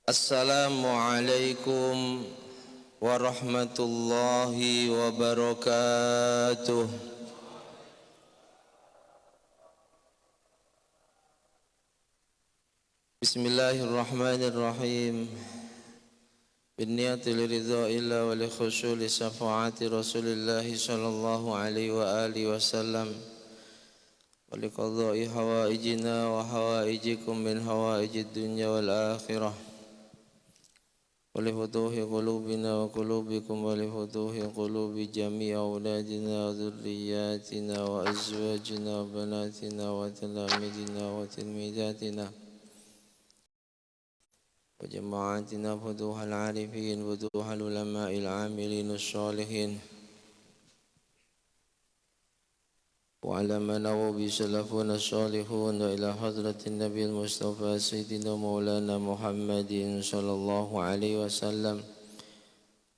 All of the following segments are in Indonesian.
Assalamualaikum warahmatullahi wabarakatuh. Bismillahirrahmanirrahim. Binniyati liridha'illah wa li khusyuli syafaati Rasulillahi sallallahu alaihi wa alihi wasallam wa li qadha'i hawaijina wa hawaijikum min hawaijid dunya wal akhirah. ولفتوح قلوبنا وقلوبكم ولفتوح قلوب جميع أولادنا وذرياتنا وأزواجنا وبناتنا وتلاميذنا وتلميذاتنا وجماعاتنا فتوح العارفين فتوح العلماء العاملين الصالحين وعلى ما نووا بسلفنا الصالحون وإلى حضرة النبي المصطفى سيدنا مولانا محمد صلى الله عليه وسلم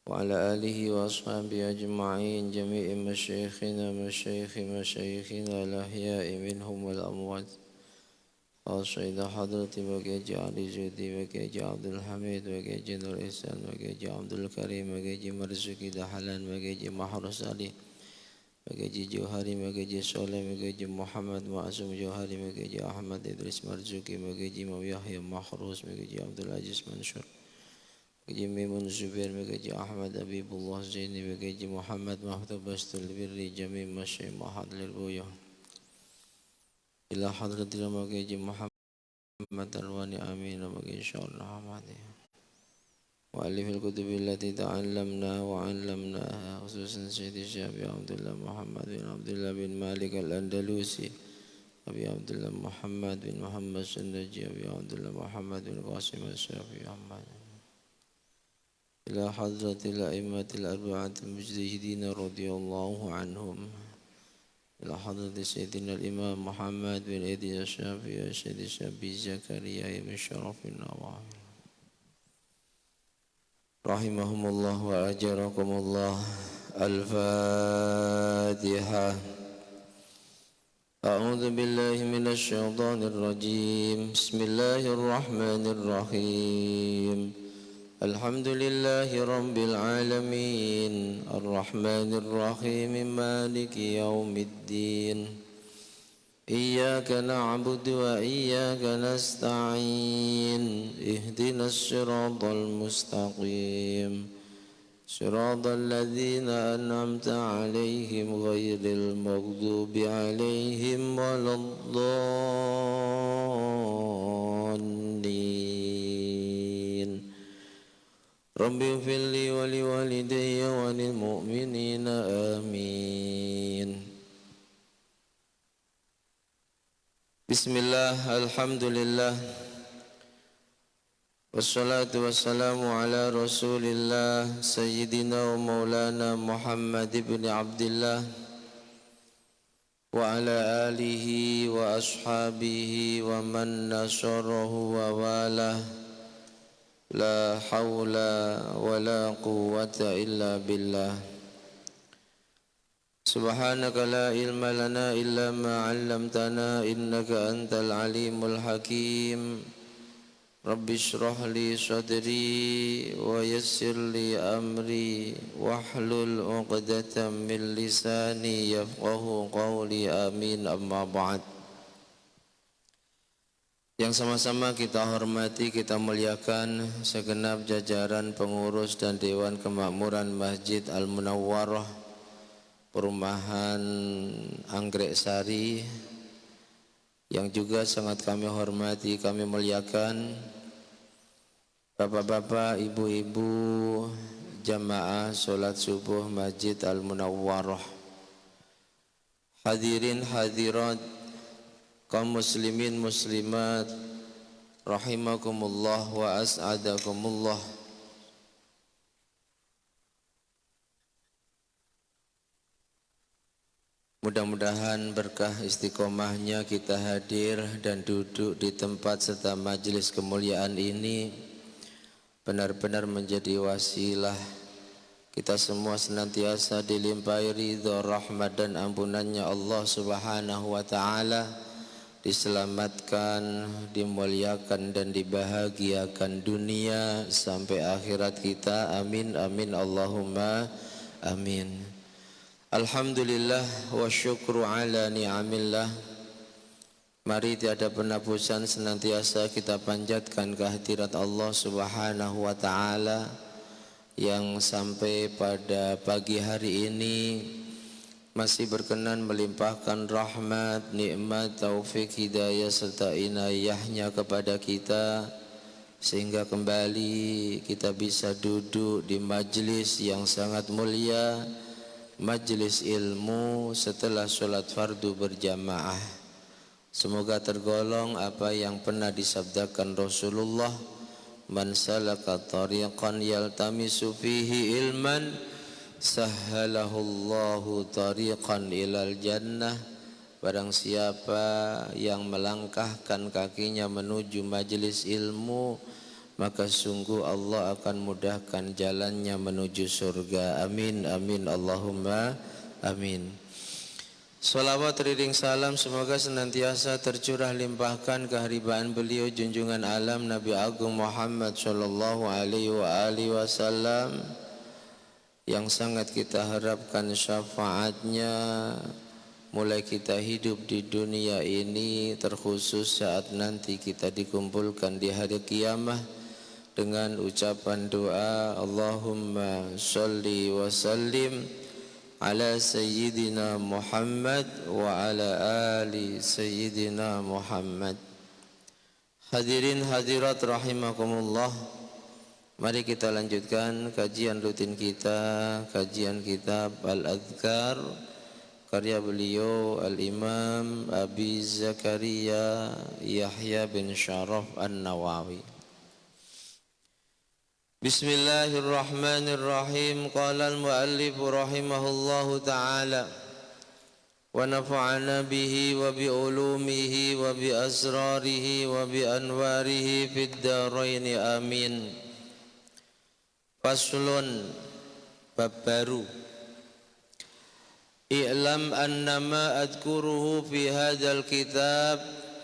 وعلى آله وأصحابه أجمعين جميع مشايخنا الأحياء منهم والأموات خاصة إلى حضرة وكيج علي زودي وكيج عبد الحميد وكيج نور إحسان وكيج عبد الكريم وكيج مرزوكي دحلان وكيج محرس علي Magaji Johari, Magaji Soleh, Magaji Muhammad Ma'asum Johari, Magaji Ahmad Idris Marzuki, Magaji Yahya Mahruz, Magaji Abdul Aziz Mansur, Magaji Mimun Zubair, Magaji Ahmad Habibullah Zaini, Magaji Muhammad Mahdub Bastul Birri, Jami Masyi Mahad Lirbuya ila hadratil Magaji Muhammad Arwani Amin, Magaji Syarul Ahmadiyah وألف الكتب التي تعلمناها وعلمناها خصوصا سيد الشيخ أبي عبد الله محمد بن عبد الله بن مالك الأندلسي أبي عبد الله محمد بن محمد السندجي أبي عبد الله محمد بن قاسم الشافعي أحمد إلى حضرة الأئمة الأربعة المجتهدين رضي الله عنهم إلى حضرة سيدنا الإمام محمد بن إدريس الشافعي وسيد الشافعي زكريا بن شرف النواوي rahimahumullah wa ajarakumullah. Al-Fatihah. A'udzu billahi minasy syaithanir rajim. Bismillahirrahmanirrahim. Alhamdulillahi rabbil alamin. Arrahmanir rahim. Maliki yaumiddin. إياك نعبد وإياك نستعين اهدنا الصراط المستقيم صراط الذين أنعمت عليهم غير المغضوب عليهم ولا الضالين رب اغفر لي ولوالدي وللمؤمنين آمين. Bismillah, alhamdulillah, wassalatu wassalamu ala rasulillah Sayyidina wa maulana Muhammad ibn Abdillah wa ala alihi wa ashabihi wa man nasarahu wa walah. La hawla wa la quwwata illa billah. Subhanaka la ilma lana illa ma 'allamtana innaka antal alimul hakim. Rabbi shrah li sadri wa yassir li amri wahlul 'uqdatam min lisani yafqahu qawli amin amma ba'd. Yang sama-sama kita hormati, kita muliakan segenap jajaran pengurus dan Dewan Kemakmuran Masjid Al-Munawwarah Perumahan Anggrek Sari, yang juga sangat kami hormati, kami muliakan bapak-bapak, ibu-ibu jamaah sholat subuh Masjid Al-Munawwarah, hadirin hadirat kaum muslimin muslimat rahimakumullah wa as'adakumullah. Mudah-mudahan berkah istiqomahnya kita hadir dan duduk di tempat serta majelis kemuliaan ini benar-benar menjadi wasilah kita semua senantiasa dilimpahi ridha, rahmat dan ampunannya Allah Subhanahu wa taala, diselamatkan, dimuliakan dan dibahagiakan dunia sampai akhirat kita. Amin amin Allahumma amin. Alhamdulillah wa syukru ala ni'amillah. Mari tiada penapusan senantiasa kita panjatkan kehadirat Allah Subhanahu wa taala yang sampai pada pagi hari ini masih berkenan melimpahkan rahmat, nikmat, taufik, hidayah serta inayahnya kepada kita, sehingga kembali kita bisa duduk di majlis yang sangat mulia, majlis ilmu setelah sholat fardu berjamaah. Semoga tergolong apa yang pernah disabdakan Rasulullah, man salaka tariqan yaltamisu fihi ilman sahhalahullahu tariqan ilal jannah. Barang siapa yang melangkahkan kakinya menuju majelis ilmu, maka sungguh Allah akan mudahkan jalannya menuju surga. Amin amin Allahumma amin. Salawat riding salam semoga senantiasa tercurah limpahkan keharibaan beliau junjungan alam Nabi Agung Muhammad sallallahu alaihi wasallam yang sangat kita harapkan syafaatnya mulai kita hidup di dunia ini, terkhusus saat nanti kita dikumpulkan di hari kiamah dengan ucapan doa Allahumma sholli wa sallim ala sayyidina Muhammad wa ala ali sayyidina Muhammad. Hadirin hadirat rahimakumullah, mari kita lanjutkan kajian rutin kita, kajian kitab Al-Adhkar karya beliau Al-Imam Abi Zakaria Yahya bin Syaraf An-Nawawi. Bismillahirrahmanirrahim. Qala al-muallif rahimahullahu ta'ala wa nafa'ana bihi wa bi ulumihi wa bi asrarihi wa bi anwarihi fid dharain amin. Faslun, bab baru. I'lam annama adkuruhu fi hadzal kitab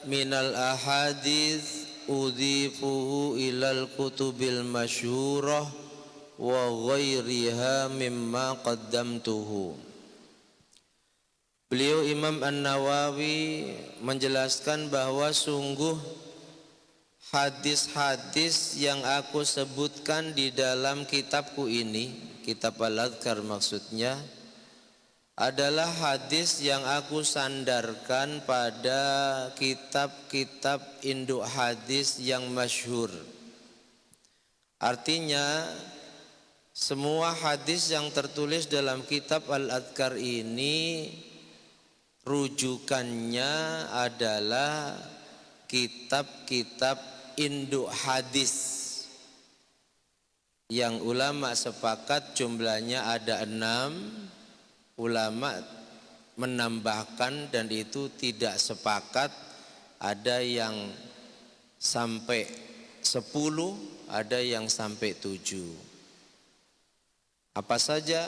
minal ahadits udhifuhu ilal kutubil masyhurah wa ghairiha mimma qaddamtuhu. Beliau Imam An-Nawawi menjelaskan bahwa sungguh hadis-hadis yang aku sebutkan di dalam kitabku ini, kitab Al-Adhkar maksudnya, adalah hadis yang aku sandarkan pada kitab-kitab induk hadis yang masyhur. Artinya semua hadis yang tertulis dalam kitab Al-Adhkar ini rujukannya adalah kitab-kitab induk hadis yang ulama sepakat jumlahnya ada 6. Ulama menambahkan dan itu tidak sepakat, ada yang sampai 10, ada yang sampai 7. Apa saja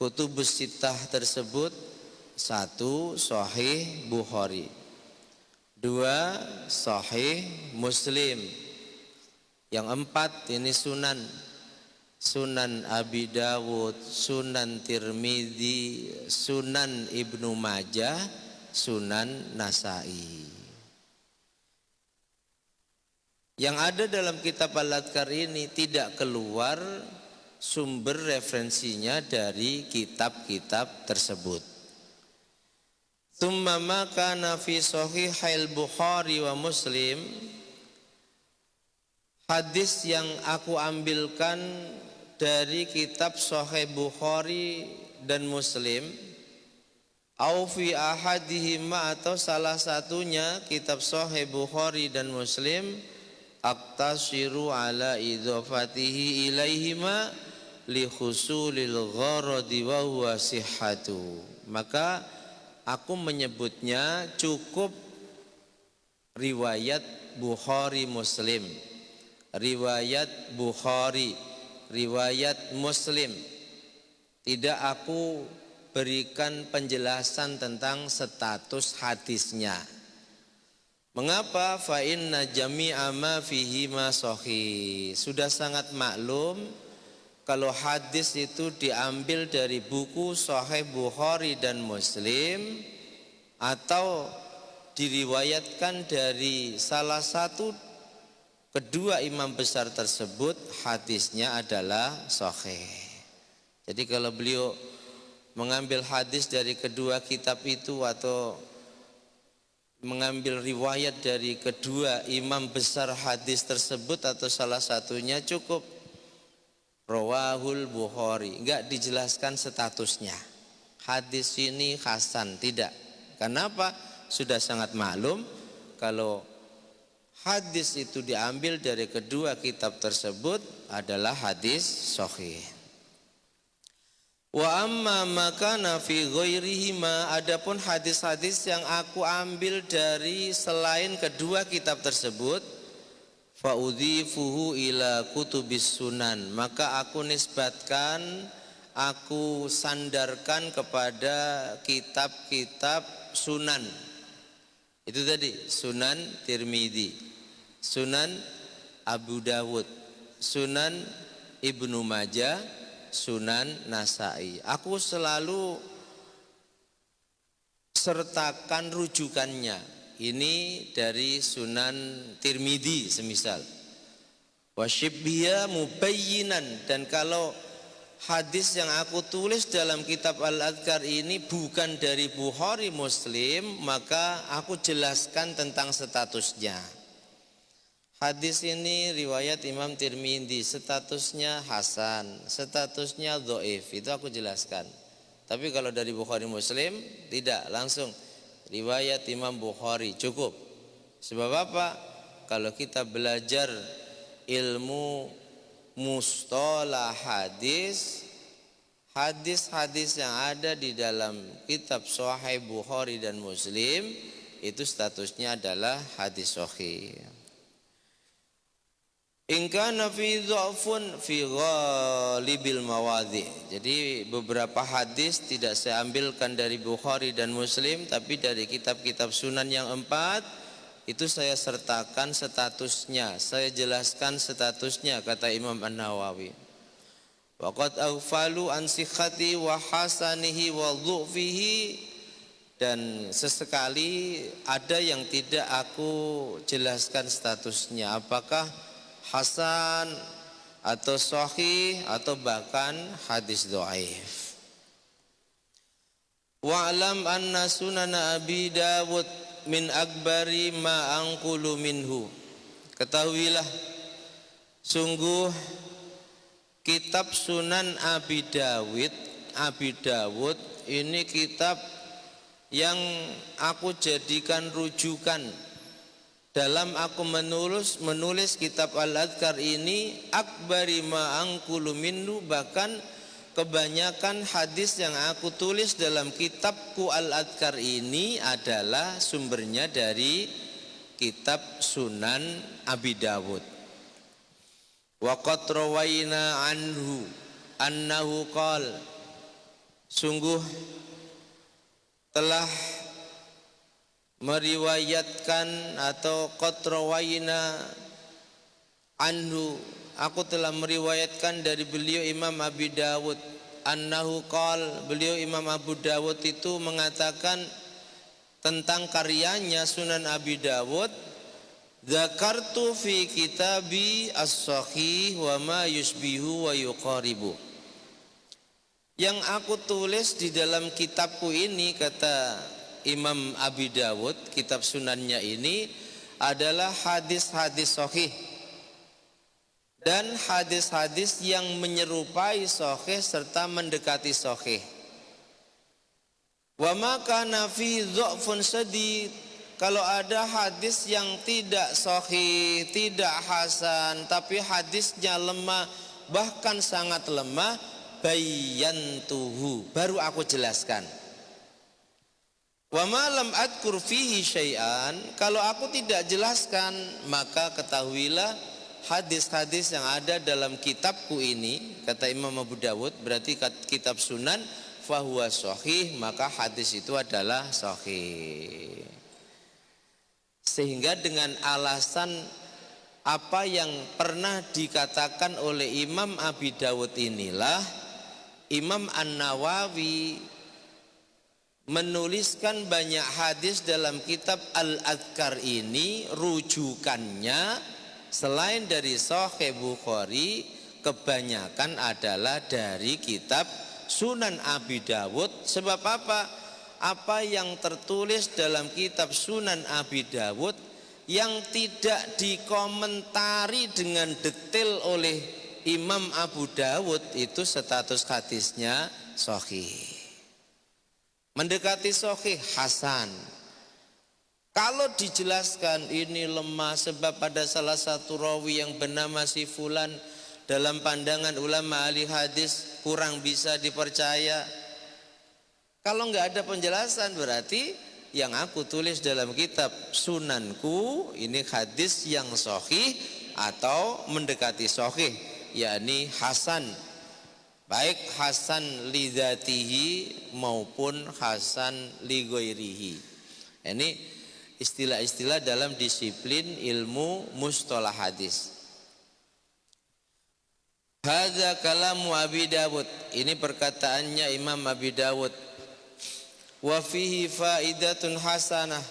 kutubus sittah tersebut? 1. Sahih Bukhari, 2. Sahih Muslim, yang 4 ini sunan, Sunan Abi Dawud, Sunan Tirmidzi, Sunan Ibnu Majah, Sunan Nasai. Yang ada dalam kitab Al-Adhkar ini tidak keluar sumber referensinya dari kitab-kitab tersebut. Tsumma ma kana fi sahihail Bukhari wa Muslim, hadis yang aku ambilkan dari kitab Sahih Bukhari dan Muslim, au fi ahadihima atau salah satunya kitab Sahih Bukhari dan Muslim, aktasiru ala idhafatihi ilaihima li khusulil gharadi wa huwa sihhatu. Maka aku menyebutnya cukup riwayat Bukhari Muslim, riwayat Bukhari, riwayat Muslim. Tidak aku berikan penjelasan tentang status hadisnya. Mengapa? Fa inna jami'a ma fihi ma sahih. Sudah sangat maklum kalau hadis itu diambil dari buku Sahih Bukhari dan Muslim atau diriwayatkan dari salah satu kedua imam besar tersebut, hadisnya adalah sahih. Jadi kalau beliau mengambil hadis dari kedua kitab itu atau mengambil riwayat dari kedua imam besar hadis tersebut atau salah satunya, cukup rawahul Bukhari, enggak dijelaskan statusnya. Hadis ini hasan, tidak. Kenapa? Sudah sangat maklum kalau hadis itu diambil dari kedua kitab tersebut adalah hadis sahih. Wa amma makana fi ghairihima, adapun hadis-hadis yang aku ambil dari selain kedua kitab tersebut, fa udhifuhu ila kutubis sunan, maka aku nisbatkan, aku sandarkan kepada kitab-kitab sunan. Itu tadi Sunan Tirmidzi, Sunan Abu Dawud, Sunan Ibnu Majah, Sunan Nasai. Aku selalu sertakan rujukannya. Ini dari Sunan Tirmidzi semisal. Wasyibbiya mubayyinan, dan kalau hadis yang aku tulis dalam kitab Al-Adhkar ini bukan dari Bukhari Muslim, maka aku jelaskan tentang statusnya. Hadis ini riwayat Imam Tirmidzi, statusnya hasan, statusnya dhaif, itu aku jelaskan. Tapi kalau dari Bukhari Muslim tidak, langsung riwayat Imam Bukhari cukup. Sebab apa? Kalau kita belajar ilmu mustalah hadis, hadis-hadis yang ada di dalam kitab Sahih Bukhari dan Muslim itu statusnya adalah hadis sahih. In kana fi dha'fun fi ghalibil mawadhi. Jadi beberapa hadis tidak saya ambilkan dari Bukhari dan Muslim, tapi dari kitab-kitab sunan yang 4 itu saya sertakan statusnya, saya jelaskan statusnya, kata Imam An-Nawawi. Waqad aghfalu an sihhati wa hasanihi wa dhu'fihi, dan sesekali ada yang tidak aku jelaskan statusnya, apakah hasan atau sahih atau bahkan hadis dhaif. Wa'lam anna sunan Abi Dawud min akbari ma anqulu minhu. Ketahuilah, sungguh kitab Sunan Abi Dawud ini kitab yang aku jadikan rujukan dalam aku menulis kitab Al-Adhkar ini. Akbari ma anqulu minhu, bahkan kebanyakan hadis yang aku tulis dalam kitabku Al-Adhkar ini adalah sumbernya dari kitab Sunan Abi Dawud. Wa qad rawaina anhu annahu qala, sungguh telah meriwayatkan atau qad rawaina anhu, aku telah meriwayatkan dari beliau Imam Abi Dawud, annahu qal, beliau Imam Abu Dawud itu mengatakan tentang karyanya Sunan Abi Dawud, dzakartu fi kitabi as-sahih wa ma yusbihu wa yuqaribu. Yang aku tulis di dalam kitabku ini, kata Imam Abi Dawud, kitab sunannya ini adalah hadis-hadis sahih dan hadis-hadis yang menyerupai sahih serta mendekati sahih. Wa ma kana fi dha'fun sadid, kalau ada hadis yang tidak sahih, tidak hasan, tapi hadisnya lemah, bahkan sangat lemah, bayyantuhu, baru aku jelaskan. Wa ma lam adkur fihi syai'an, kalau aku tidak jelaskan, maka ketahuilah hadis-hadis yang ada dalam kitabku ini, kata Imam Abu Dawud, berarti kitab sunan, fahuwa sahih, maka hadis itu adalah sahih. Sehingga dengan alasan apa yang pernah dikatakan oleh Imam Abi Dawud inilah Imam An-Nawawi menuliskan banyak hadis dalam kitab Al-Adhkar ini. Rujukannya selain dari Sahih Bukhari kebanyakan adalah dari kitab Sunan Abi Dawud. Sebab apa? Apa yang tertulis dalam kitab Sunan Abi Dawud yang tidak dikomentari dengan detail oleh Imam Abu Dawud itu status hadisnya sahih. Mendekati sahih hasan. Kalau dijelaskan ini lemah sebab pada salah satu rawi yang bernama si fulan dalam pandangan ulama ahli hadis kurang bisa dipercaya. Kalau nggak ada penjelasan berarti yang aku tulis dalam kitab sunanku ini hadis yang sahih atau mendekati sahih, yakni hasan, baik hasan li dzatihi maupun hasan li ghairihi. Ini istilah-istilah dalam disiplin ilmu mustalah hadis. Hadza kalamu Abi Dawud, ini perkataannya Imam Abi Dawud. Wa fihi faidatun hasanah,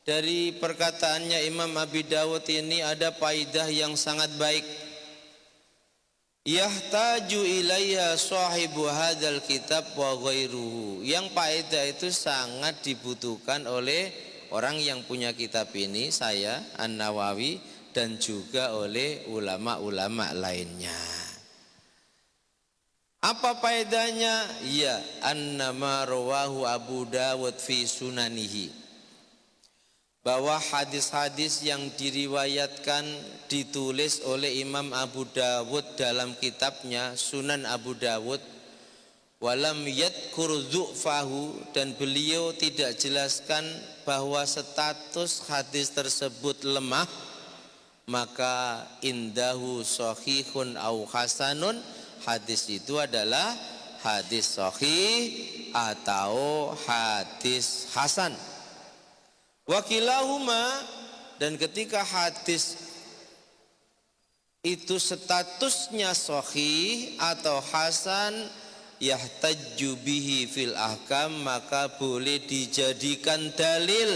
dari perkataannya Imam Abi Dawud ini ada faidah yang sangat baik. Yahtaju ilaiha sahibu hadzal kitab wa ghairuhu, yang faedah itu sangat dibutuhkan oleh orang yang punya kitab ini, saya An-Nawawi, dan juga oleh ulama-ulama lainnya. Apa faedahnya? Ya, annama rawahu Abu Dawud fi sunanihi, bahwa hadis-hadis yang diriwayatkan ditulis oleh Imam Abu Dawud dalam kitabnya Sunan Abu Dawud, walam yadkur dzu'fahu, dan beliau tidak jelaskan bahwa status hadis tersebut lemah, maka indahu sahihun au hasanun, hadis itu adalah hadis sahih atau hadis hasan. Wakilahuma, dan ketika hadis itu statusnya sahih atau hasan, yahtajju bihi fil ahkam, maka boleh dijadikan dalil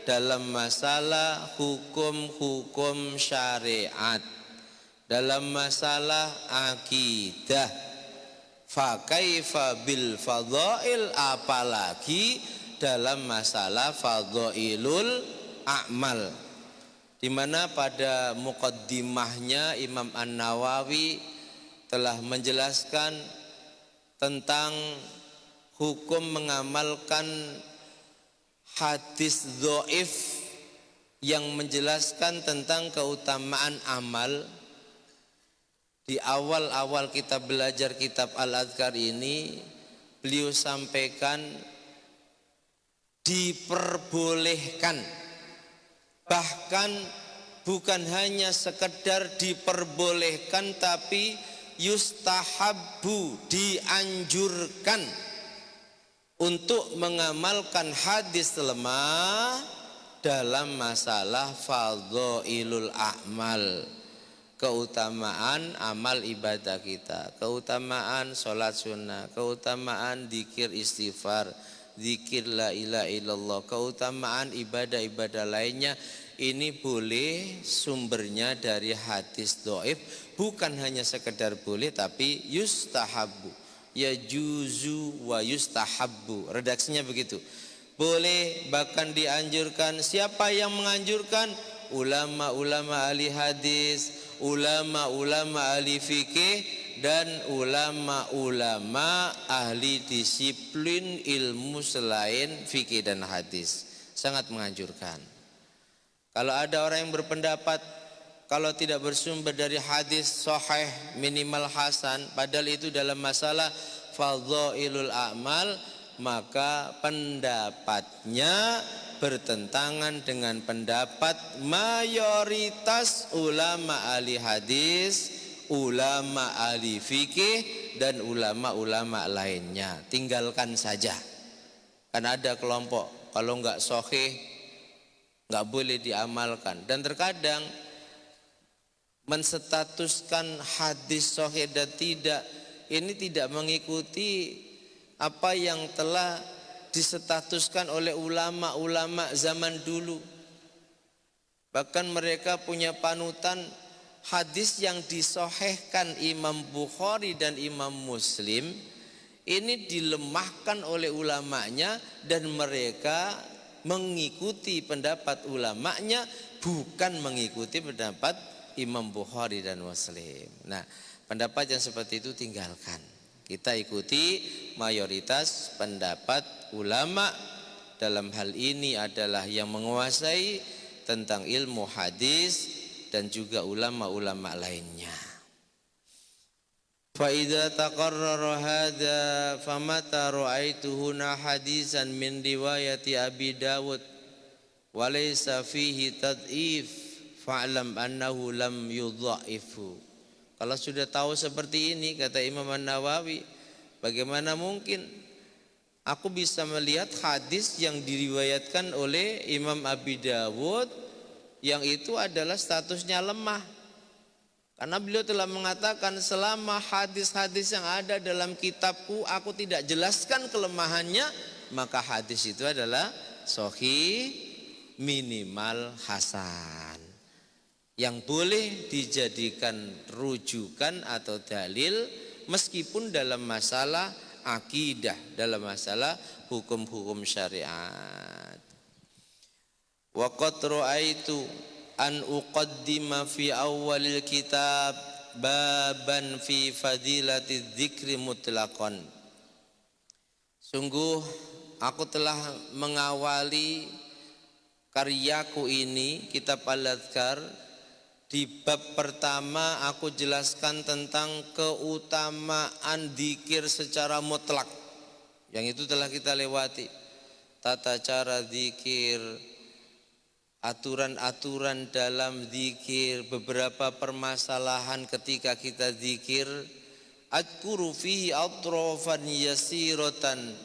dalam masalah hukum-hukum syariat, dalam masalah akidah. Fa kaifa bil fadhail, apalagi dalam masalah fadhailul a'mal, di mana pada muqaddimahnya Imam An-Nawawi telah menjelaskan tentang hukum mengamalkan hadis dhaif yang menjelaskan tentang keutamaan amal. Di awal-awal kita belajar kitab Al-Adhkar ini, beliau sampaikan diperbolehkan, bahkan bukan hanya sekedar diperbolehkan, tapi yustahabbu, dianjurkan untuk mengamalkan hadis lemah dalam masalah fadhailul a'mal, keutamaan amal ibadah kita, keutamaan sholat sunnah, keutamaan dzikir istighfar, dzikir la ilaha illallah, keutamaan ibadah-ibadah lainnya. Ini boleh sumbernya dari hadis dhaif, bukan hanya sekedar boleh tapi yustahabbu, yajuzu wa yustahabbu, redaksinya begitu. Boleh bahkan dianjurkan. Siapa yang menganjurkan? Ulama-ulama ahli hadis, ulama-ulama ahli fikih, dan ulama-ulama ahli disiplin ilmu selain fikih dan hadis. Sangat menganjurkan. Kalau ada orang yang berpendapat kalau tidak bersumber dari hadis sahih minimal hasan, padahal itu dalam masalah fadhailul a'mal, maka pendapatnya bertentangan dengan pendapat mayoritas ulama ahli hadis, ulama ahli fikih, dan ulama-ulama lainnya. Tinggalkan saja. Kan ada kelompok kalau enggak sahih nggak boleh diamalkan. Dan terkadang menstatuskan hadis sahih dan tidak, ini tidak mengikuti apa yang telah disetatuskan oleh ulama-ulama zaman dulu. Bahkan mereka punya panutan hadis yang disahihkan Imam Bukhari dan Imam Muslim ini dilemahkan oleh ulamanya, dan mereka mengikuti pendapat ulamanya, bukan mengikuti pendapat Imam Bukhari dan Muslim. Nah, pendapat yang seperti itu tinggalkan. Kita ikuti mayoritas pendapat ulama. Dalam hal ini adalah yang menguasai tentang ilmu hadis dan juga ulama-ulama lainnya. Fa idza taqarrara hadza famata ra'aituhuna hadisan min riwayati Abi Dawud wa laysa fihi tad'if fa'lam annahu lam yudha'ifu. Kalau sudah tahu seperti ini, kata Imam An-Nawawi, bagaimana mungkin aku bisa melihat hadis yang diriwayatkan oleh Imam Abi Dawud yang itu adalah statusnya lemah. Karena beliau telah mengatakan, selama hadis-hadis yang ada dalam kitabku aku tidak jelaskan kelemahannya, maka hadis itu adalah sahih minimal hasan, yang boleh dijadikan rujukan atau dalil meskipun dalam masalah akidah, dalam masalah hukum-hukum syariat. Wa qad ra'aitu an uqaddima fi awalil kitab baban fi fadilati dzikri mutlaqan. Sungguh aku telah mengawali karyaku ini, kitab Al-Adhkar, di bab pertama aku jelaskan tentang keutamaan dzikir secara mutlak, yang itu telah kita lewati. Tata cara dzikir, aturan-aturan dalam dzikir, beberapa permasalahan ketika kita dzikir. Adkuru fihi atrafan yasiratan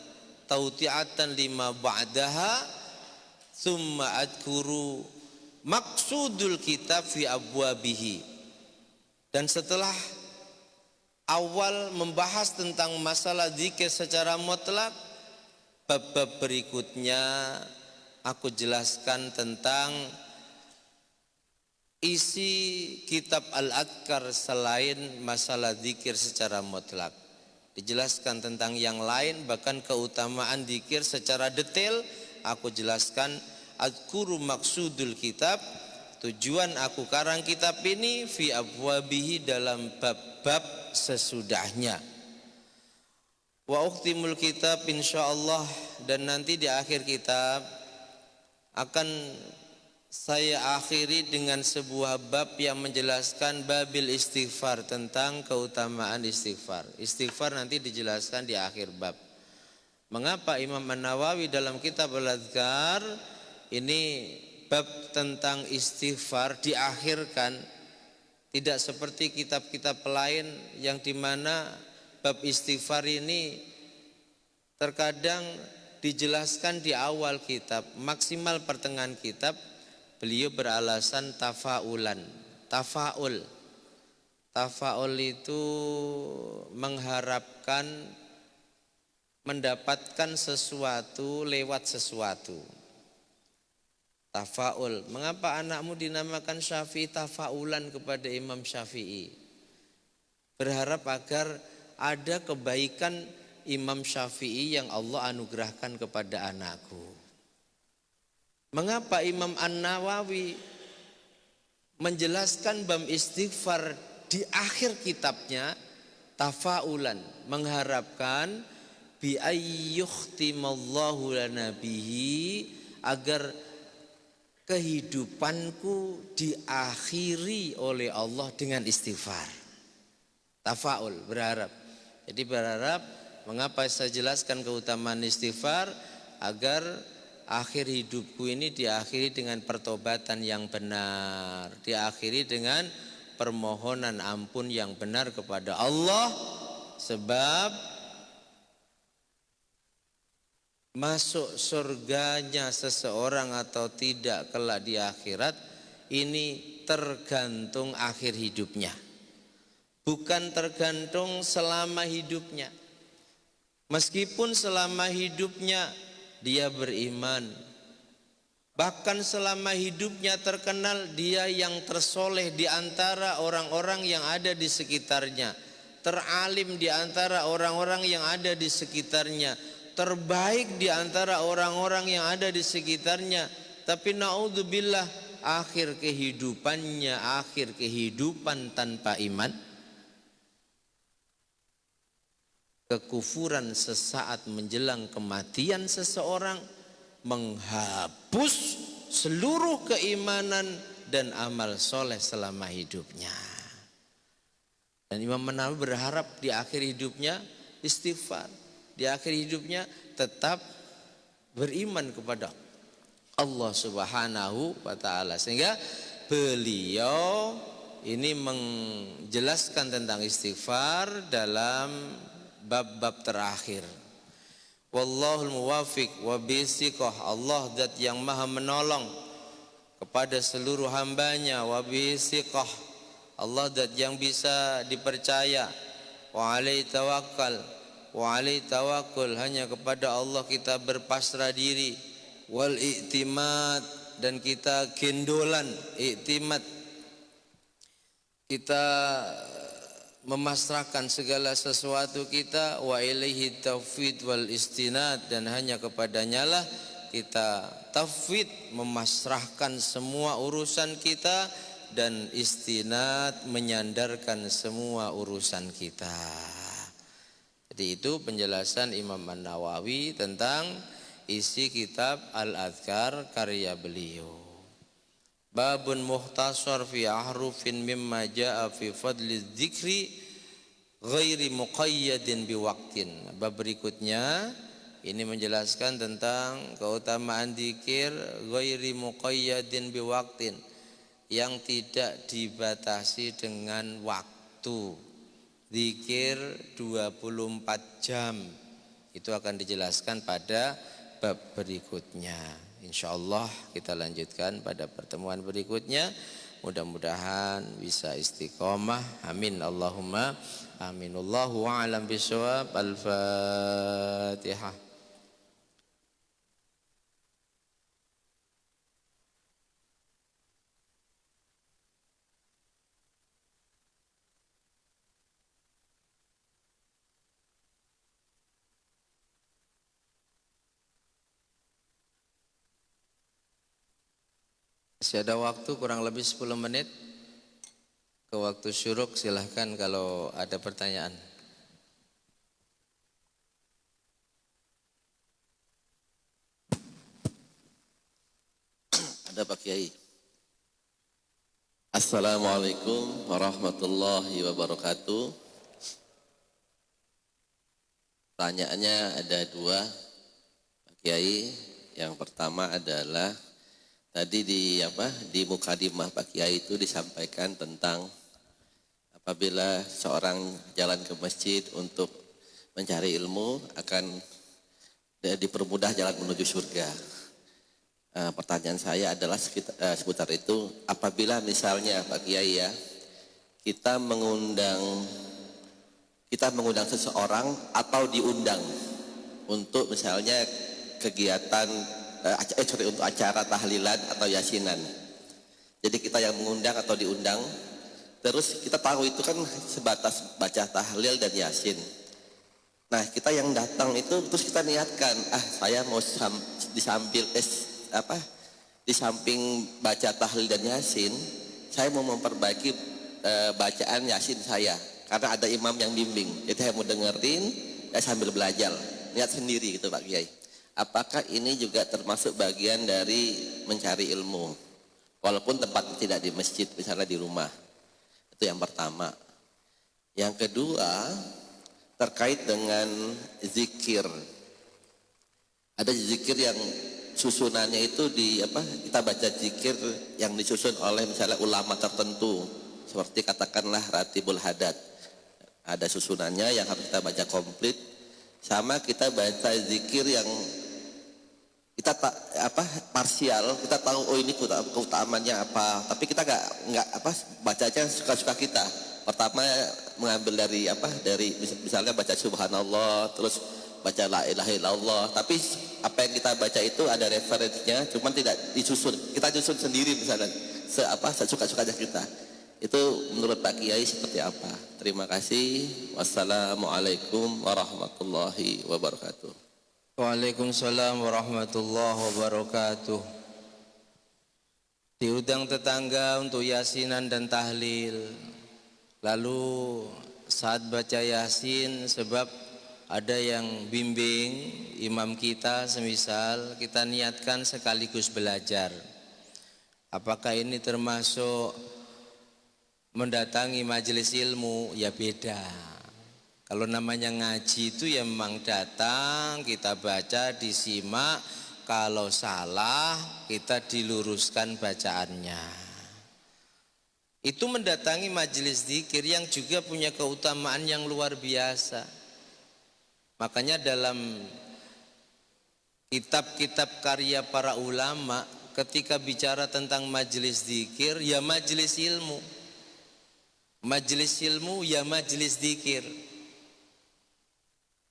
tauti'atan lima ba'daha thumma adkuru maksudul kitab fi abwabihi. Dan setelah awal membahas tentang masalah dzikir secara mutlak, bab-bab berikutnya aku jelaskan tentang isi kitab Al-Adhkar selain masalah dzikir secara mutlak. Dijelaskan tentang yang lain, bahkan keutamaan dzikir secara detail aku jelaskan. Adkuru maksudul kitab, tujuan aku karang kitab ini, fi abwabihi, dalam bab-bab sesudahnya. Wa ukhtimul kitab insyaallah, dan nanti di akhir kitab akan saya akhiri dengan sebuah bab yang menjelaskan babil istighfar, tentang keutamaan istighfar. Istighfar nanti dijelaskan di akhir bab. Mengapa Imam An-Nawawi dalam kitab Al-Adhkar ini bab tentang istighfar diakhirkan, tidak seperti kitab-kitab lain yang dimana bab istighfar ini terkadang dijelaskan di awal kitab, maksimal pertengahan kitab. Beliau beralasan tafaulan. Tafaul itu mengharapkan mendapatkan sesuatu lewat sesuatu. Tafaul. Mengapa anakmu dinamakan Syafi'i? Tafaulan kepada Imam Syafi'i, berharap agar ada kebaikan Imam Syafi'i yang Allah anugerahkan kepada anakku. Mengapa Imam An-Nawawi menjelaskan bab istighfar di akhir kitabnya? Tafaulan, mengharapkan bi ayyukhtimallahu lana bihi, agar kehidupanku diakhiri oleh Allah dengan istighfar. Tafaul, berharap. Jadi berharap, mengapa saya jelaskan keutamaan istighfar? Agar akhir hidupku ini diakhiri dengan pertobatan yang benar, diakhiri dengan permohonan ampun yang benar kepada Allah. Sebab masuk surganya seseorang atau tidak kelak di akhirat ini tergantung akhir hidupnya, bukan tergantung selama hidupnya. Meskipun selama hidupnya dia beriman, bahkan selama hidupnya terkenal dia yang tersoleh di antara orang-orang yang ada di sekitarnya, teralim di antara orang-orang yang ada di sekitarnya, terbaik di antara orang-orang yang ada di sekitarnya, tapi naudzubillah akhir kehidupannya akhir kehidupan tanpa iman, kekufuran sesaat menjelang kematian seseorang menghapus seluruh keimanan dan amal soleh selama hidupnya. Dan Imam Nawawi berharap di akhir hidupnya istighfar, di akhir hidupnya tetap beriman kepada Allah Subhanahu wa ta'ala. Sehingga beliau ini menjelaskan tentang istighfar dalam bab-bab terakhir. Wallahul muwafiq wa bisiqah, Allah zat yang maha menolong kepada seluruh hambanya, wa bisiqah, Allah zat yang bisa dipercaya, wa alaihi tawakkal, wa alaihi tawakkul, hanya kepada Allah kita berpasrah diri, wal i'timad, dan kita gendolan, i'timad, kita memasrahkan segala sesuatu kita, wa ilaihi taufiq wal istinad, dan hanya kepadanya lah kita taufiq, memasrahkan semua urusan kita, dan istinad, menyandarkan semua urusan kita. Jadi itu penjelasan Imam An-Nawawi tentang isi kitab Al-Adhkar karya beliau. Babun mukhtasar fi ahrufin mimma jaa fi fadli dzikri ghairi muqayyadin biwaqtin. Bab berikutnya ini menjelaskan tentang keutamaan zikir ghairi muqayyadin biwaqtin, yang tidak dibatasi dengan waktu. Zikir 24 jam itu akan dijelaskan pada bab berikutnya. Insyaallah kita lanjutkan pada pertemuan berikutnya. Mudah-mudahan bisa istiqomah. Amin Allahumma amin. Allahu a'lam bishawab. Al-Fatihah. Masih ada waktu kurang lebih 10 menit ke waktu syuruk. Silahkan kalau ada pertanyaan. Ada Pak Kiai. Assalamualaikum warahmatullahi wabarakatuh. Pertanyaannya ada dua Pak Kiai. Yang pertama adalah tadi di mukadimah Pak Kiai itu disampaikan tentang apabila seorang jalan ke masjid untuk mencari ilmu akan dipermudah jalan menuju surga. Pertanyaan saya adalah seputar itu, apabila misalnya Pak Kiai ya, kita mengundang seseorang atau diundang untuk misalnya kegiatan untuk acara tahlilan atau yasinan. Jadi kita yang mengundang atau diundang, terus kita tahu itu kan sebatas baca tahlil dan yasin. Nah kita yang datang itu terus kita niatkan, saya mau di samping baca tahlil dan yasin, saya mau memperbaiki bacaan yasin saya, karena ada imam yang bimbing. Jadi saya mau dengerin, sambil belajar, niat sendiri gitu Pak Kiai. Apakah ini juga termasuk bagian dari mencari ilmu, walaupun tempatnya tidak di masjid, misalnya di rumah? Itu yang pertama. Yang kedua terkait dengan zikir. Ada zikir yang susunannya itu kita baca zikir yang disusun oleh misalnya ulama tertentu, seperti katakanlah Ratibul Hadat. Ada susunannya yang harus kita baca komplit, sama kita baca zikir yang kita parsial, kita tahu oh ini keutamaannya apa, tapi kita nggak bacanya suka-suka kita. Pertama mengambil dari misalnya baca subhanallah, terus baca la ilaha illallah, tapi apa yang kita baca itu ada referensinya, cuman tidak disusun, kita susun sendiri misalnya sesuka-sukanya kita. Itu menurut Pak Kiai seperti apa? Terima kasih. Wassalamualaikum warahmatullahi wabarakatuh. Waalaikumsalam warahmatullahi wabarakatuh. Diundang tetangga untuk yasinan dan tahlil. Lalu saat baca yasin, sebab ada yang bimbing imam kita, semisal kita niatkan sekaligus belajar. Apakah ini termasuk mendatangi majelis ilmu? Ya beda. Kalau namanya ngaji itu ya memang datang, kita baca, disimak. Kalau salah kita diluruskan bacaannya. Itu mendatangi majelis zikir yang juga punya keutamaan yang luar biasa. Makanya dalam kitab-kitab karya para ulama, ketika bicara tentang majelis zikir, ya majelis ilmu. Majelis ilmu ya majelis zikir.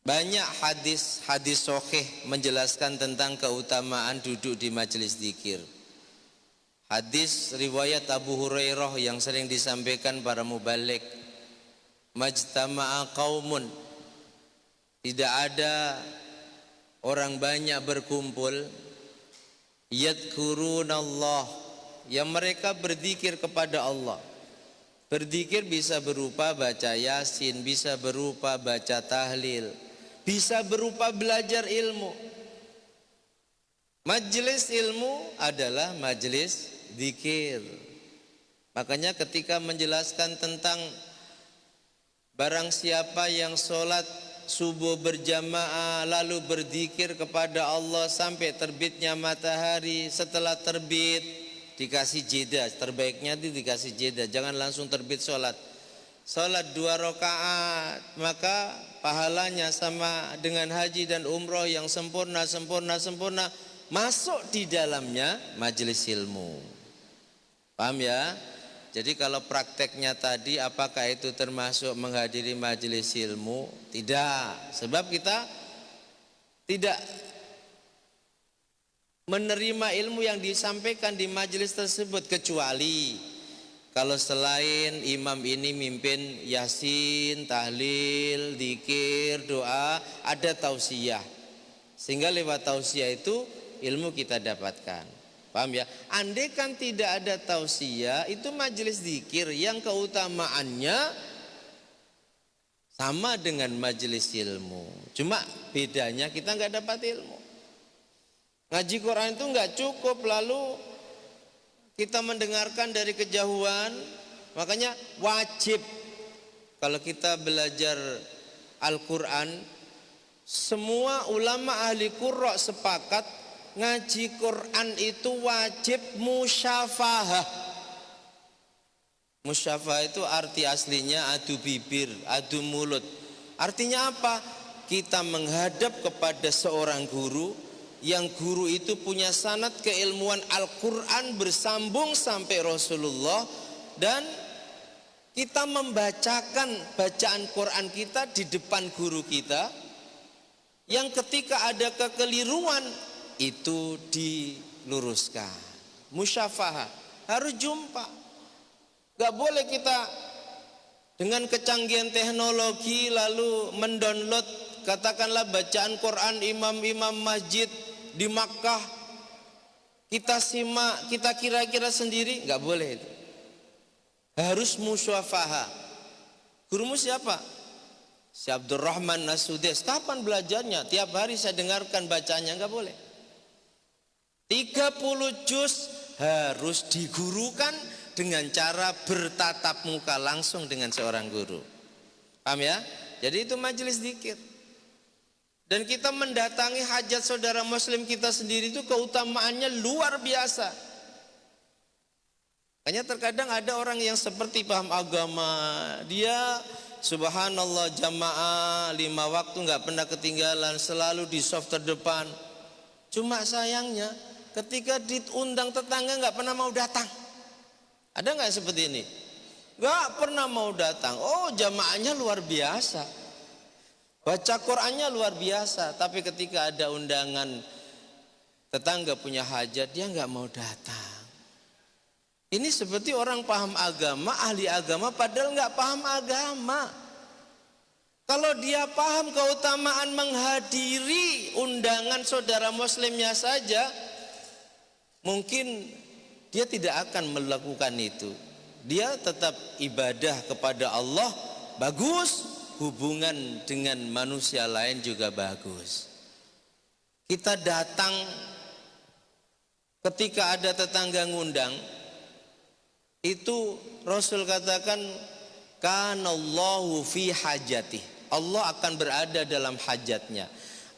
Banyak hadis sahih menjelaskan tentang keutamaan duduk di majelis zikir. Hadis riwayat Abu Hurairah yang sering disampaikan para mubalik, majtama'a qaumun, tidak ada orang banyak berkumpul, yadhkurunallah, yang mereka berzikir kepada Allah. Berzikir bisa berupa baca yasin, bisa berupa baca tahlil, bisa berupa belajar ilmu. Majelis ilmu adalah majelis zikir. Makanya ketika menjelaskan tentang barang siapa yang sholat subuh berjamaah lalu berzikir kepada Allah sampai terbitnya matahari, setelah terbit dikasih jeda, terbaiknya itu dikasih jeda, jangan langsung terbit sholat. Sholat 2 rakaat, maka pahalanya sama dengan haji dan umroh yang sempurna, masuk di dalamnya majelis ilmu. Paham ya? Jadi kalau prakteknya tadi, apakah itu termasuk menghadiri majelis ilmu? Tidak, sebab kita tidak menerima ilmu yang disampaikan di majelis tersebut, kecuali kalau selain imam ini mimpin yasin, tahlil, zikir, doa, ada tausiah, sehingga lewat tausiah itu ilmu kita dapatkan. Paham ya? Andai kan tidak ada tausiah, itu majelis zikir yang keutamaannya sama dengan majelis ilmu. Cuma bedanya kita nggak dapat ilmu. Ngaji Quran itu nggak cukup lalu kita mendengarkan dari kejauhan. Makanya wajib kalau kita belajar Al-Quran, semua ulama ahli qurra sepakat ngaji Quran itu wajib musyafahah. Musyafahah itu arti aslinya adu bibir, adu mulut. Artinya apa? Kita menghadap kepada seorang guru, yang guru itu punya sanad keilmuan Al-Quran bersambung sampai Rasulullah, dan kita membacakan bacaan Quran kita di depan guru kita, yang ketika ada kekeliruan itu diluruskan. Musyafahah, harus jumpa. Gak boleh kita dengan kecanggihan teknologi lalu mendownload katakanlah bacaan Quran imam-imam masjid di Makkah, kita simak, kita kira-kira sendiri, gak boleh itu. Harus musyafahah. Gurumu siapa? Si Abdurrahman Nasudes. Kapan belajarnya? Tiap hari saya dengarkan bacanya, gak boleh. 30 juz harus digurukan dengan cara bertatap muka langsung dengan seorang guru. Paham ya? Jadi itu majelis zikir. Dan kita mendatangi hajat saudara muslim kita sendiri itu keutamaannya luar biasa. Makanya terkadang ada orang yang seperti paham agama, dia subhanallah jamaah 5 waktu nggak pernah ketinggalan, selalu di soft terdepan. Cuma sayangnya ketika diundang tetangga nggak pernah mau datang. Ada nggak seperti ini? Nggak pernah mau datang. Oh, jamaahnya luar biasa, baca Qurannya luar biasa, tapi ketika ada undangan tetangga punya hajat, dia nggak mau datang. Ini seperti orang paham agama, ahli agama, padahal nggak paham agama. Kalau dia paham keutamaan menghadiri undangan saudara muslimnya saja, mungkin dia tidak akan melakukan itu. Dia tetap ibadah kepada Allah bagus, hubungan dengan manusia lain juga bagus. Kita datang ketika ada tetangga ngundang, itu Rasul katakan kanallahu fi hajatih, Allah akan berada dalam hajatnya.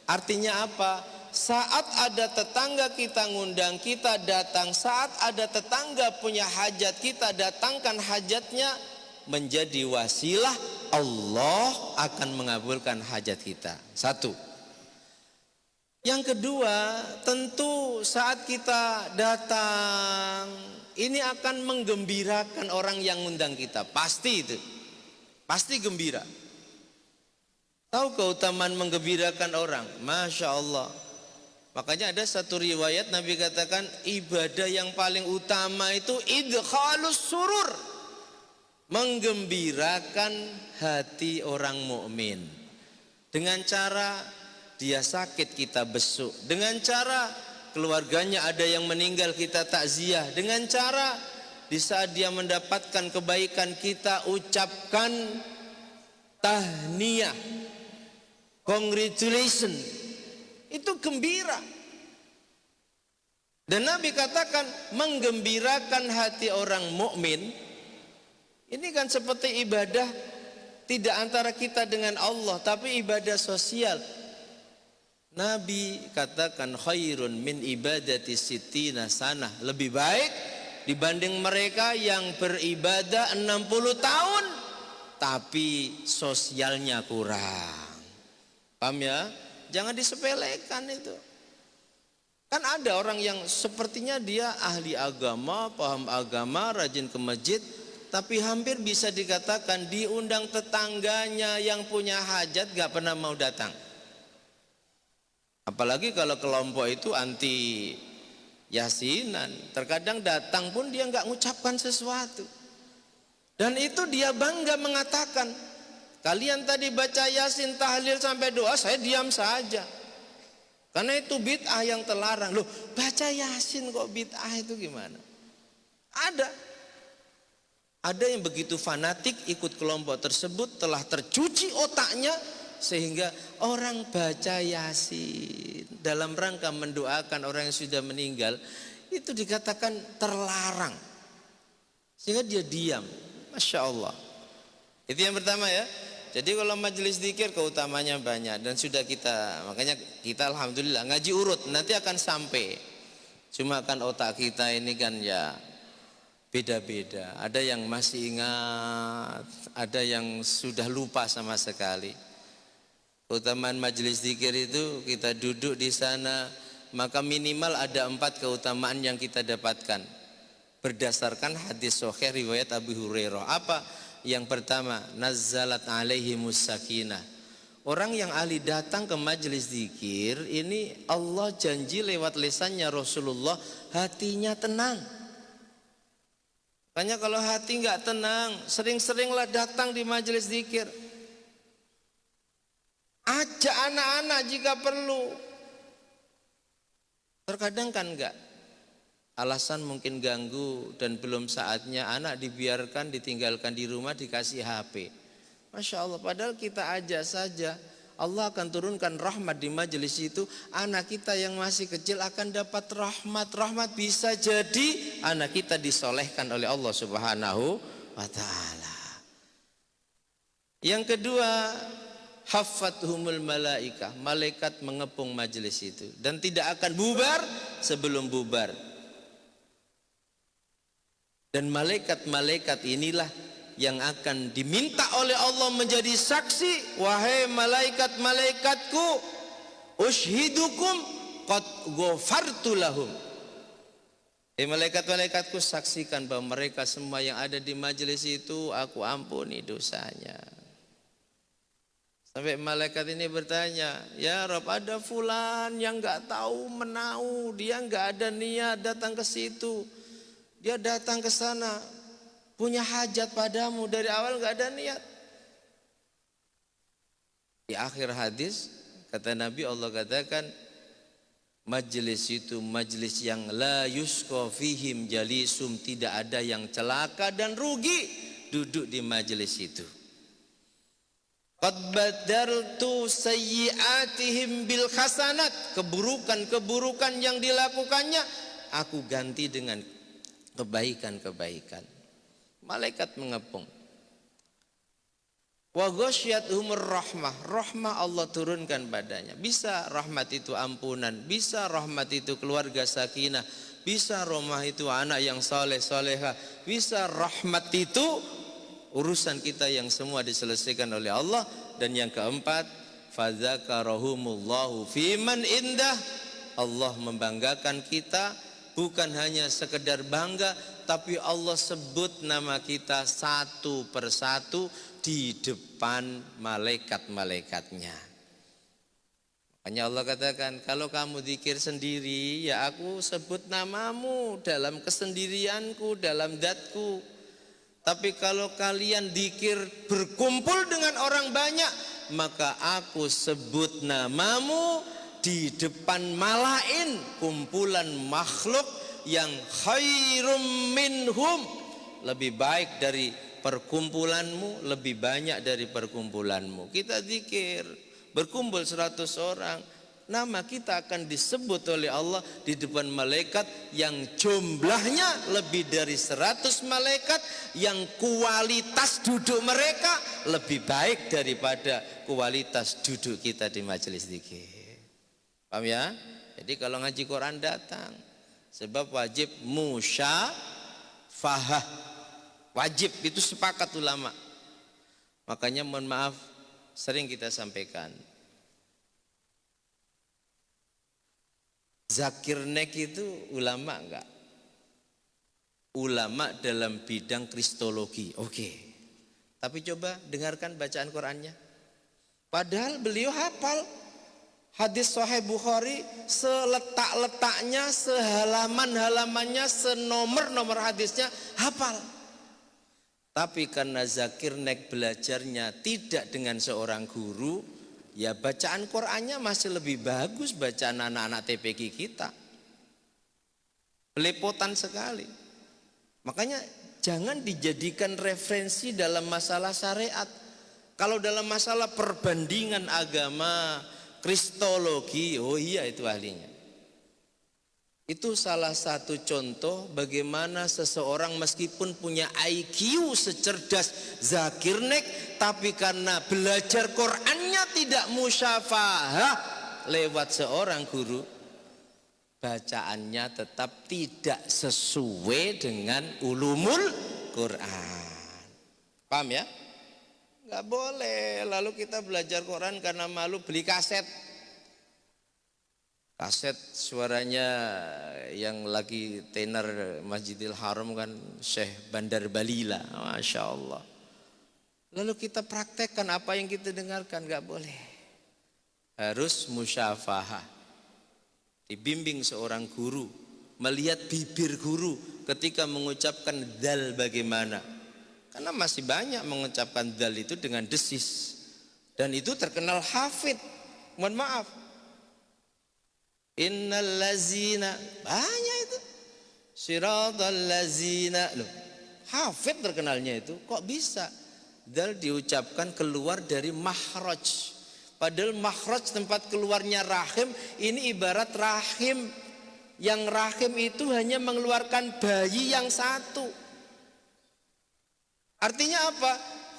Artinya apa? Saat ada tetangga kita ngundang, kita datang. Saat ada tetangga punya hajat, kita datangkan hajatnya, menjadi wasilah Allah akan mengabulkan hajat kita. Satu. Yang kedua, tentu saat kita datang, ini akan menggembirakan orang yang ngundang kita. Pasti itu. Pasti gembira. Tahu keutamaan menggembirakan orang? Masya Allah. Makanya ada satu riwayat Nabi katakan ibadah yang paling utama itu idkhalus surur, menggembirakan hati orang mukmin. Dengan cara dia sakit kita besuk, dengan cara keluarganya ada yang meninggal kita takziah, dengan cara di saat dia mendapatkan kebaikan kita ucapkan tahniyah, congratulations. Itu gembira. Dan Nabi katakan menggembirakan hati orang mukmin. Ini kan seperti ibadah tidak antara kita dengan Allah, tapi ibadah sosial. Nabi katakan khairun min ibadati sittina sanah, lebih baik dibanding mereka yang beribadah 60 tahun tapi sosialnya kurang. Paham ya? Jangan disepelekan itu. Kan ada orang yang sepertinya dia ahli agama, paham agama, rajin ke masjid, tapi hampir bisa dikatakan diundang tetangganya yang punya hajat gak pernah mau datang. Apalagi kalau kelompok itu anti yasinan, terkadang datang pun dia gak ngucapkan sesuatu. Dan itu dia bangga mengatakan, kalian tadi baca yasin, tahlil sampai doa, saya diam saja. Karena itu bid'ah yang terlarang. Loh, baca yasin kok bid'ah itu gimana? Ada yang begitu fanatik ikut kelompok tersebut, telah tercuci otaknya sehingga orang baca yasin dalam rangka mendoakan orang yang sudah meninggal itu dikatakan terlarang. Sehingga dia diam. Masya Allah. Itu yang pertama ya. Jadi kalau majelis zikir keutamanya banyak dan sudah makanya kita alhamdulillah ngaji urut nanti akan sampai. Cuma kan otak kita ini kan ya beda-beda. Ada yang masih ingat, ada yang sudah lupa sama sekali. Keutamaan majelis zikir itu kita duduk di sana, maka minimal ada 4 keutamaan yang kita dapatkan berdasarkan hadis sahih riwayat Abu Hurairah. Apa? Yang pertama, nazzalat alaihimus sakinah. Orang yang ahli datang ke majelis zikir ini Allah janji lewat lisannya Rasulullah hatinya tenang. Makanya kalau hati nggak tenang, sering-seringlah datang di majelis zikir. Ajak anak-anak jika perlu. Terkadang kan enggak. Alasan mungkin ganggu dan belum saatnya, anak dibiarkan ditinggalkan di rumah dikasih HP. Masya Allah, padahal kita ajak saja. Allah akan turunkan rahmat di majelis itu. Anak kita yang masih kecil akan dapat rahmat. Rahmat bisa jadi anak kita disolehkan oleh Allah Subhanahu wa ta'ala. Yang kedua, haffathumul malaikah. Malaikat mengepung majelis itu dan tidak akan bubar sebelum bubar. Dan malaikat-malaikat inilah yang akan diminta oleh Allah menjadi saksi. Wahai malaikat-malaikatku, ushidukum qad ghafartu lahum. Malaikat-malaikatku saksikan bahwa mereka semua yang ada di majelis itu aku ampuni dosanya. Sampai malaikat ini bertanya, ya Rabb, ada fulan yang enggak tahu menau, dia enggak ada niat datang ke situ. Dia datang ke sana punya hajat padamu, dari awal enggak ada niat. Di akhir hadis kata Nabi, Allah katakan majelis itu majelis yang la yusqa fihim jalisum, tidak ada yang celaka dan rugi duduk di majelis itu. Qad badartu sayyi'atihim bil hasanat, keburukan-keburukan yang dilakukannya aku ganti dengan kebaikan-kebaikan. Malaikat mengepung. Wa ghasyiyatuhumur rahmah, rahmah Allah turunkan padanya. Bisa rahmat itu ampunan, bisa rahmat itu keluarga sakinah, bisa rahmat itu anak yang saleh salehah, bisa rahmat itu urusan kita yang semua diselesaikan oleh Allah. Dan yang keempat, fadzakarahumullahu fiman indah, Allah membanggakan kita, bukan hanya sekedar bangga, tapi Allah sebut nama kita satu persatu di depan malaikat-malaikatnya. Makanya Allah katakan, kalau kamu zikir sendiri, ya aku sebut namamu dalam kesendirianku, dalam zatku. Tapi kalau kalian zikir berkumpul dengan orang banyak, maka aku sebut namamu di depan malain, kumpulan makhluk yang khairum minhum, lebih baik dari perkumpulanmu, lebih banyak dari perkumpulanmu. Kita zikir berkumpul 100 orang, nama kita akan disebut oleh Allah di depan malaikat yang jumlahnya lebih dari 100 malaikat, yang kualitas duduk mereka lebih baik daripada kualitas duduk kita di majelis zikir. Paham ya? Jadi kalau ngaji Quran datang, sebab wajib musyafahah. Wajib, itu sepakat ulama. Makanya mohon maaf, sering kita sampaikan, zakir nek itu ulama enggak? Ulama dalam bidang kristologi, oke. Tapi coba dengarkan bacaan Qurannya. Padahal beliau hafal hadis Sahih Bukhari seletak-letaknya, sehalaman-halamannya, senomor-nomor hadisnya hafal. Tapi karena zakir nek belajarnya tidak dengan seorang guru, ya bacaan Qurannya masih lebih bagus bacaan anak-anak TPQ kita. Belepotan sekali. Makanya jangan dijadikan referensi dalam masalah syariat. Kalau dalam masalah perbandingan agama, kristologi, oh iya itu ahlinya. Itu salah satu contoh bagaimana seseorang meskipun punya IQ secerdas zakir nek, tapi karena belajar Qurannya tidak musyafahah lewat seorang guru, bacaannya tetap tidak sesuai dengan ulumul Quran. Paham ya? Enggak boleh lalu kita belajar Quran karena malu beli kaset. Kaset suaranya yang lagi tenar Masjidil Haram kan Syekh Bandar Balila, Masya Allah. Lalu kita praktekkan apa yang kita dengarkan, gak boleh. Harus musyafahah. Dibimbing seorang guru, melihat bibir guru ketika mengucapkan dal bagaimana. Karena masih banyak mengucapkan dal itu dengan desis. Dan itu terkenal hafid. Mohon maaf. Innal lazina, banyak itu. Siratal lazina, loh, hafid terkenalnya itu. Kok bisa? Dal diucapkan keluar dari makhraj. Padahal makhraj tempat keluarnya rahim, ini ibarat rahim. Yang rahim itu hanya mengeluarkan bayi yang satu. Artinya apa?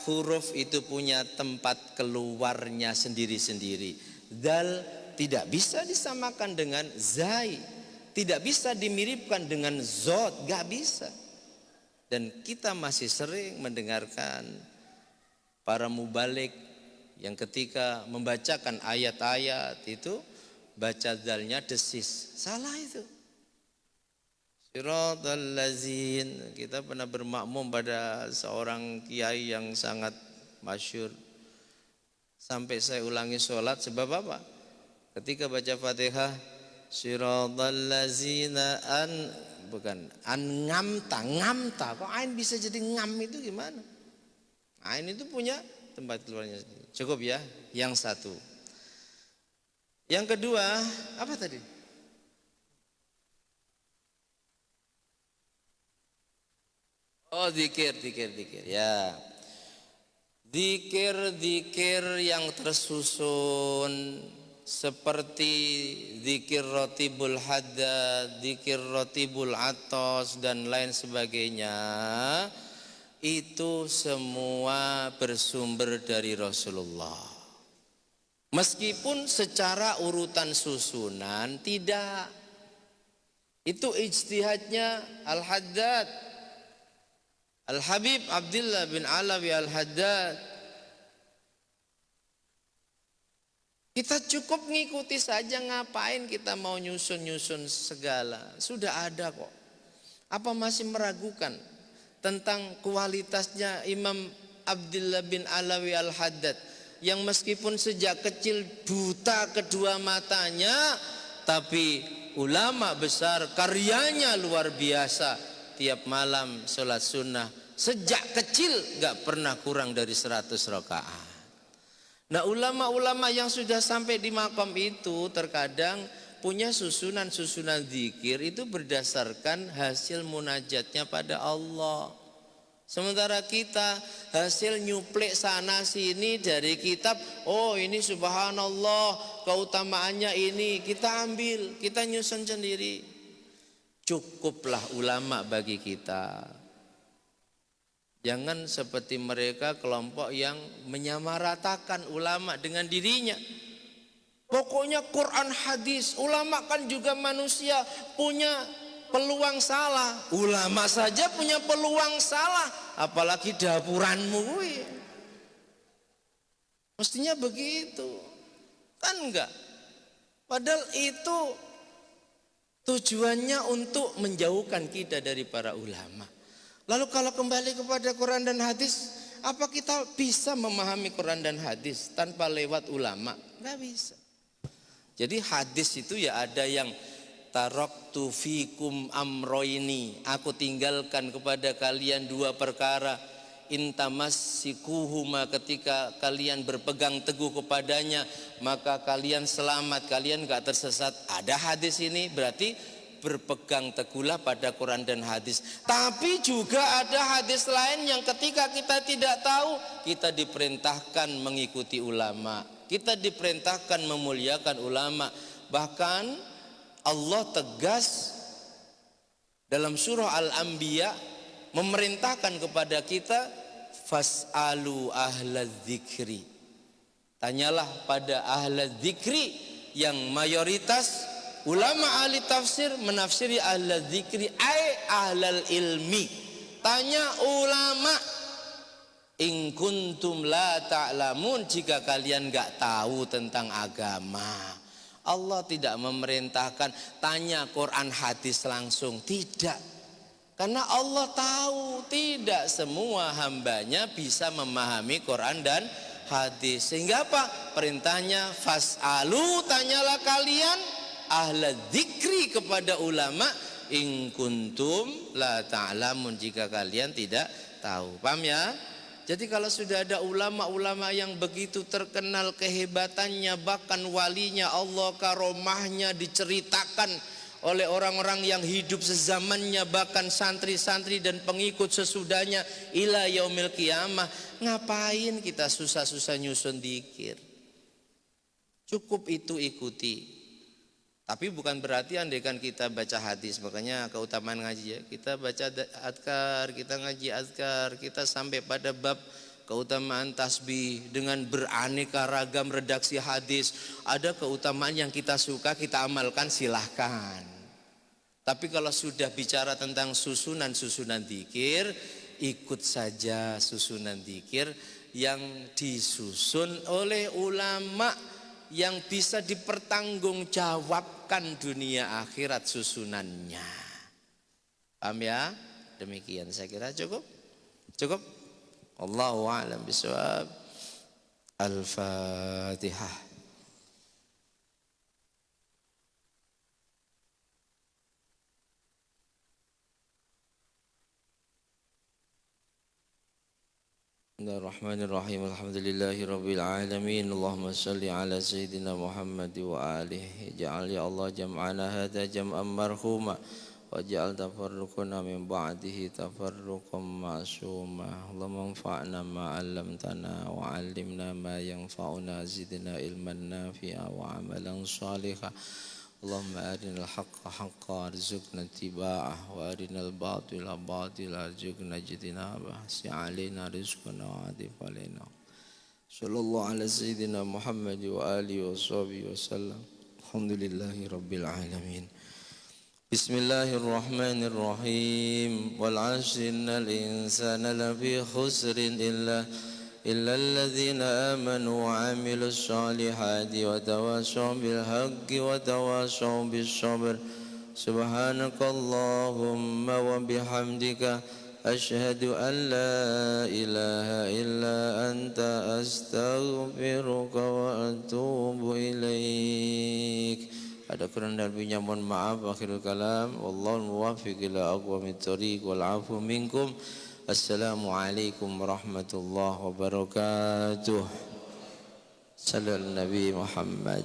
Huruf itu punya tempat keluarnya sendiri-sendiri. Dal tidak bisa disamakan dengan zai, tidak bisa dimiripkan dengan zod, gak bisa. Dan kita masih sering mendengarkan para mubalik yang ketika membacakan ayat-ayat itu baca dalnya desis. Salah itu. Siratal ladzin. Kita pernah bermakmum pada seorang kiai yang sangat masyhur. Sampai saya ulangi sholat sebab apa? Ketika baca Fatihah, siratal ladzina ngamta. Kok ain bisa jadi ngam itu gimana? Ain itu punya tempat keluarnya sendiri. Cukup ya, yang satu. Yang kedua, apa tadi? Oh, zikir ya. Zikir yang tersusun seperti zikir rotibul haddad, zikir rotibul atos dan lain sebagainya, itu semua bersumber dari Rasulullah. Meskipun secara urutan susunan tidak. Itu ijtihadnya Al-Haddad, Al-Habib Abdullah bin Alawi Al-Haddad. Kita cukup ngikuti saja, ngapain kita mau nyusun-nyusun segala. Sudah ada kok. Apa masih meragukan tentang kualitasnya Imam Abdullah bin Alawi Al-Haddad, yang meskipun sejak kecil buta kedua matanya, tapi ulama besar, karyanya luar biasa. Tiap malam sholat sunnah, sejak kecil gak pernah kurang dari 100 rakaat. Nah, ulama-ulama yang sudah sampai di makom itu terkadang punya susunan-susunan zikir itu berdasarkan hasil munajatnya pada Allah. Sementara kita hasil nyuplek sana sini dari kitab, oh ini subhanallah keutamaannya ini, kita ambil, kita nyusun sendiri. Cukuplah ulama bagi kita. Jangan seperti mereka kelompok yang menyamaratakan ulama dengan dirinya. Pokoknya Quran hadis, ulama kan juga manusia, punya peluang salah. Ulama saja punya peluang salah, apalagi dapuranmu. Mestinya begitu. Kan enggak? Padahal itu tujuannya untuk menjauhkan kita dari para ulama. Lalu kalau kembali kepada Quran dan hadis, apa kita bisa memahami Quran dan hadis tanpa lewat ulama? Enggak bisa. Jadi hadis itu ya ada yang taraktu fikum amroini, aku tinggalkan kepada kalian dua perkara, intamassikuhuma, ketika kalian berpegang teguh kepadanya maka kalian selamat, kalian gak tersesat. Ada hadis ini, berarti berpegang teguhlah pada Quran dan hadis. Tapi juga ada hadis lain yang ketika kita tidak tahu, kita diperintahkan mengikuti ulama, kita diperintahkan memuliakan ulama. Bahkan Allah tegas dalam surah Al-Anbiya memerintahkan kepada kita, fas'alu ahlaz zikri, tanyalah pada ahlaz zikri, yang mayoritas ulama ahli tafsir menafsiri ahlaz zikri ai ahlal ilmi. Tanya ulama, in kuntum la ta'lamun, jika kalian enggak tahu tentang agama. Allah tidak memerintahkan tanya Quran hadis langsung, tidak. Karena Allah tahu tidak semua hambanya bisa memahami Quran dan hadis. Sehingga apa? Perintahnya fas'alu, tanyalah kalian ahla dzikri, kepada ulama, in kuntum la ta'lamun, jika kalian tidak tahu. Paham ya? Jadi kalau sudah ada ulama-ulama yang begitu terkenal kehebatannya, bahkan walinya Allah, karomahnya diceritakan oleh orang-orang yang hidup sezamannya, bahkan santri-santri dan pengikut sesudahnya ila yaumil qiyamah, ngapain kita susah-susah nyusun dzikir? Cukup itu ikuti. Tapi bukan berarti andaikan kita baca hadis, makanya keutamaan ngaji ya, kita baca azkar, kita ngaji azkar, kita sampai pada bab keutamaan tasbih dengan beraneka ragam redaksi hadis, ada keutamaan yang kita suka kita amalkan, silahkan. Tapi kalau sudah bicara tentang susunan-susunan dzikir, ikut saja susunan dzikir yang disusun oleh ulama yang bisa dipertanggungjawabkan dunia akhirat susunannya. Paham ya? Demikian saya kira cukup. Cukup. Allahu a'lam bishawab. Al-Fatihah. Bismillahirrahmanirrahim. Alhamdulillahirabbil alamin. Allahumma shalli ala sayyidina Muhammad wa alihi. Ja'al ya Allah jam'ana hadza jam'an marhuma waj'al tafarruqana min ba'dihi tafarruqan ma'suma. Allahumma anfa'na ma 'allamtana wa 'allimna ma yanfa'una zidna ilman nafi'a wa 'amalan shalihan. Allahumma arinal haqqa haqqa arzuqna ittiba'ah wa arinal batila batila arzuqna ijtinabah. Si'alina rizqana wa adif alaina. Sallallahu ala sayyidina Muhammad wa alihi wa sahbihi wa sallam. Alhamdulillahi rabbil alamin. Bismillahirrahmanirrahim. Wal 'ashri innal insana lafi khusrin إلا الذين آمنوا وعملوا الصالحات وتواصوا بالحق وتواصوا بالصبر سبحانك اللهم وبحمدك أشهد أن لا إله إلا أنت أستغفرك وأتوب إليك. Ada kurang dan lebihnya mohon maaf. Akhirul kalam. Wallahul muwaffiq ila aqwamit thoriq wal 'afwu minkum. Assalamualaikum warahmatullahi wabarakatuh. Sallallahu Nabi Muhammad.